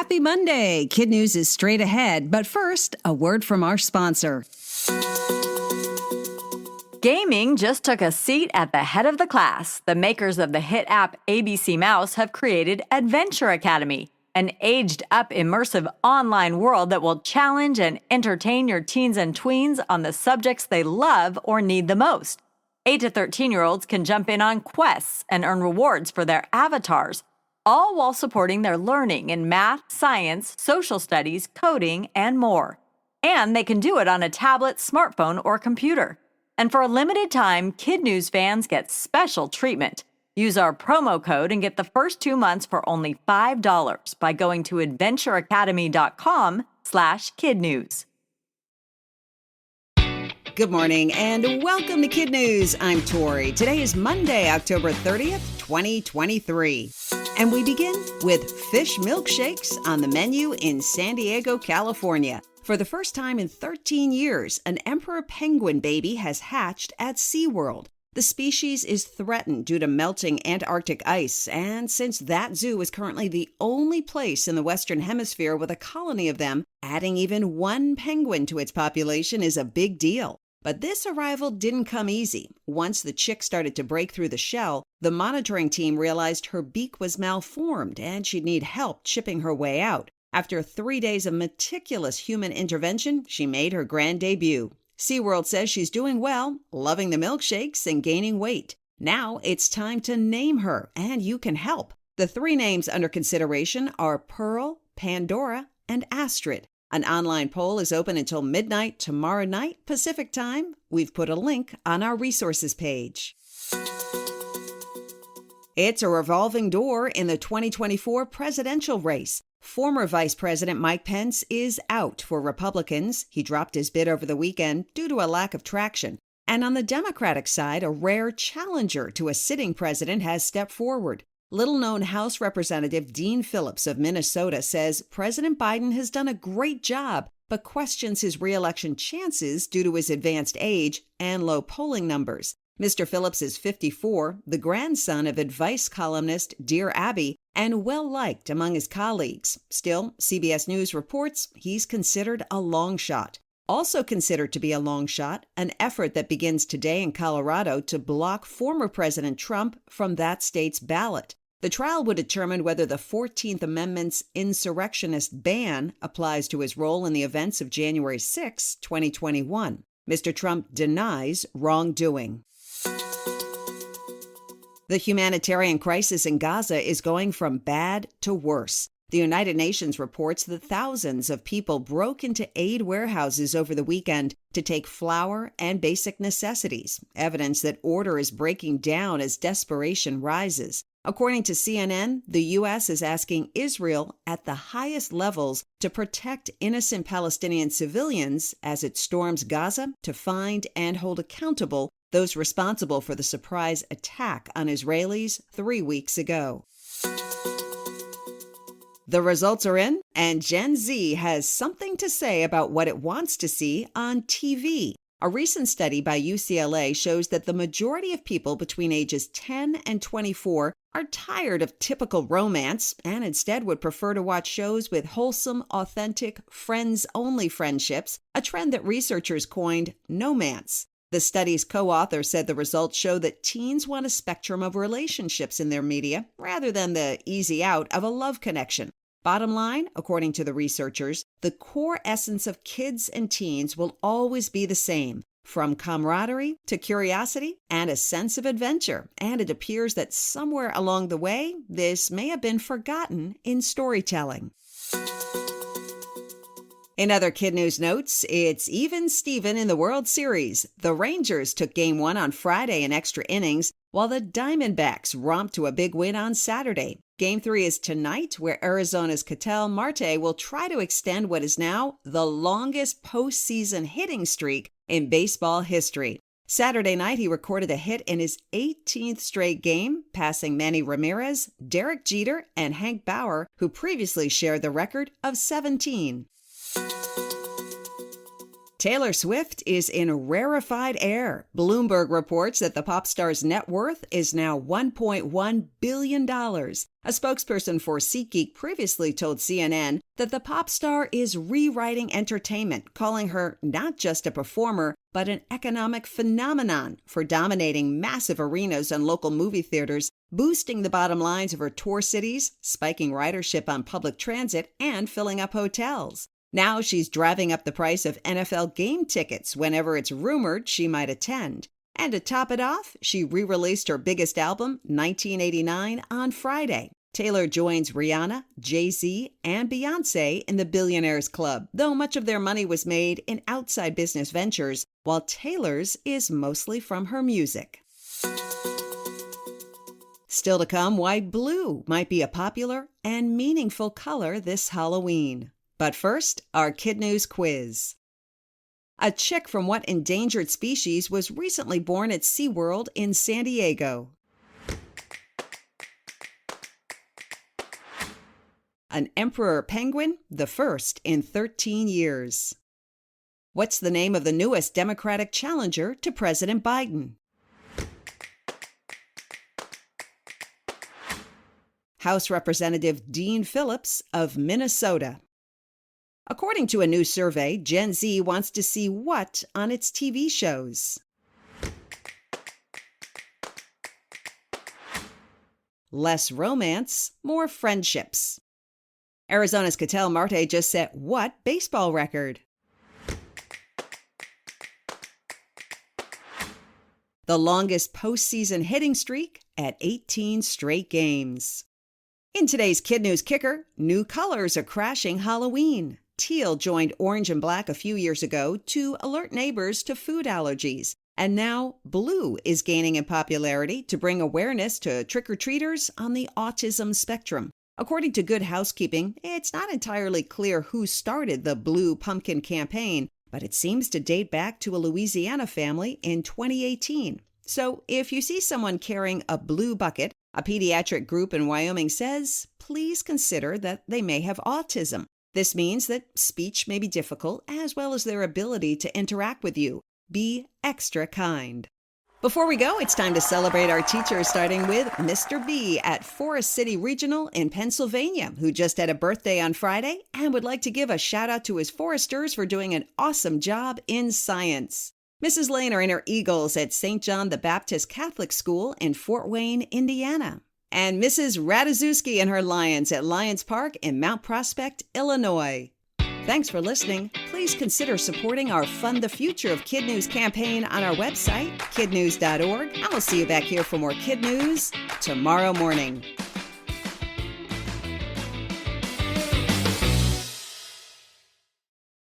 Happy Monday! KidNuz is straight ahead, but first, a word from our sponsor. Gaming just took a seat at the head of the class. The makers of the hit app ABC Mouse have created Adventure Academy, an aged-up immersive online world that will challenge and entertain your teens and tweens on the subjects they love or need the most. 8 to 13-year-olds can jump in on quests and earn rewards for their avatars, all while supporting their learning in math, science, social studies, coding, and more. And they can do it on a tablet, smartphone, or computer. And for a limited time, KidNuz fans get special treatment. Use our promo code and get the first 2 months for only $5 by going to adventureacademy.com/KidNuz. Good morning and welcome to KidNuz. I'm Tori. Today is Monday, October 30th, 2023. And we begin with fish milkshakes on the menu in San Diego, California. For the first time in 13 years, an emperor penguin baby has hatched at SeaWorld. The species is threatened due to melting Antarctic ice, and since that zoo is currently the only place in the Western Hemisphere with a colony of them, adding even one penguin to its population is a big deal. But this arrival didn't come easy. Once the chick started to break through the shell, the monitoring team realized her beak was malformed and she'd need help chipping her way out. After 3 days of meticulous human intervention, she made her grand debut. SeaWorld says she's doing well, loving the milkshakes, and gaining weight. Now it's time to name her, and you can help. The 3 names under consideration are Pearl, Pandora, and Astrid. An online poll is open until midnight tomorrow night, Pacific time. We've put a link on our resources page. It's a revolving door in the 2024 presidential race. Former Vice President Mike Pence is out for Republicans. He dropped his bid over the weekend due to a lack of traction. And on the Democratic side, a rare challenger to a sitting president has stepped forward. Little-known House Representative Dean Phillips of Minnesota says President Biden has done a great job, but questions his re-election chances due to his advanced age and low polling numbers. Mr. Phillips is 54, the grandson of advice columnist Dear Abby, and well-liked among his colleagues. Still, CBS News reports he's considered a long shot. Also considered to be a long shot, an effort that begins today in Colorado to block former President Trump from that state's ballot. The trial would determine whether the 14th Amendment's insurrectionist ban applies to his role in the events of January 6, 2021. Mr. Trump denies wrongdoing. The humanitarian crisis in Gaza is going from bad to worse. The United Nations reports that thousands of people broke into aid warehouses over the weekend to take flour and basic necessities, evidence that order is breaking down as desperation rises. According to CNN, the U.S. is asking Israel at the highest levels to protect innocent Palestinian civilians as it storms Gaza to find and hold accountable those responsible for the surprise attack on Israelis 3 weeks ago. The results are in, and Gen Z has something to say about what it wants to see on TV. A recent study by UCLA shows that the majority of people between ages 10 and 24 are tired of typical romance and instead would prefer to watch shows with wholesome, authentic, friends-only friendships, a trend that researchers coined nomance. The study's co-author said the results show that teens want a spectrum of relationships in their media rather than the easy out of a love connection. Bottom line, according to the researchers, the core essence of kids and teens will always be the same, from camaraderie to curiosity and a sense of adventure. And it appears that somewhere along the way, this may have been forgotten in storytelling. In other KidNuz notes, it's even Steven in the World Series. The Rangers took Game 1 on Friday in extra innings, while the Diamondbacks romped to a big win on Saturday. Game 3 is tonight, where Arizona's Ketel Marte will try to extend what is now the longest postseason hitting streak in baseball history. Saturday night, he recorded a hit in his 18th straight game, passing Manny Ramirez, Derek Jeter, and Hank Bauer, who previously shared the record of 17. Taylor Swift is in rarefied air. Bloomberg reports that the pop star's net worth is now $1.1 billion. A spokesperson for SeatGeek previously told CNN that the pop star is rewriting entertainment, calling her not just a performer, but an economic phenomenon for dominating massive arenas and local movie theaters, boosting the bottom lines of her tour cities, spiking ridership on public transit, and filling up hotels. Now she's driving up the price of NFL game tickets whenever it's rumored she might attend. And to top it off, she re-released her biggest album, 1989, on Friday. Taylor joins Rihanna, Jay-Z, and Beyoncé in the Billionaires Club, though much of their money was made in outside business ventures, while Taylor's is mostly from her music. Still to come, why blue might be a popular and meaningful color this Halloween. But first, our KidNuz quiz. A chick from what endangered species was recently born at SeaWorld in San Diego? An emperor penguin, the first in 13 years. What's the name of the newest Democratic challenger to President Biden? House Representative Dean Phillips of Minnesota. According to a new survey, Gen Z wants to see what on its TV shows? Less romance, more friendships. Arizona's Ketel Marte just set what baseball record? The longest postseason hitting streak at 18 straight games. In today's KidNuz Kicker, new colors are crashing Halloween. Teal joined orange and black a few years ago to alert neighbors to food allergies. And now blue is gaining in popularity to bring awareness to trick-or-treaters on the autism spectrum. According to Good Housekeeping, it's not entirely clear who started the Blue Pumpkin campaign, but it seems to date back to a Louisiana family in 2018. So if you see someone carrying a blue bucket, a pediatric group in Wyoming says, please consider that they may have autism. This means that speech may be difficult, as well as their ability to interact with you. Be extra kind. Before we go, it's time to celebrate our teachers, starting with Mr. B at Forest City Regional in Pennsylvania, who just had a birthday on Friday and would like to give a shout out to his foresters for doing an awesome job in science. Mrs. Lane and her Eagles at St. John the Baptist Catholic School in Fort Wayne, Indiana. And Mrs. Ratajkowski and her Lions at Lions Park in Mount Prospect, Illinois. Thanks for listening. Please consider supporting our Fund the Future of KidNuz campaign on our website, kidnuz.org. And we'll see you back here for more KidNuz tomorrow morning.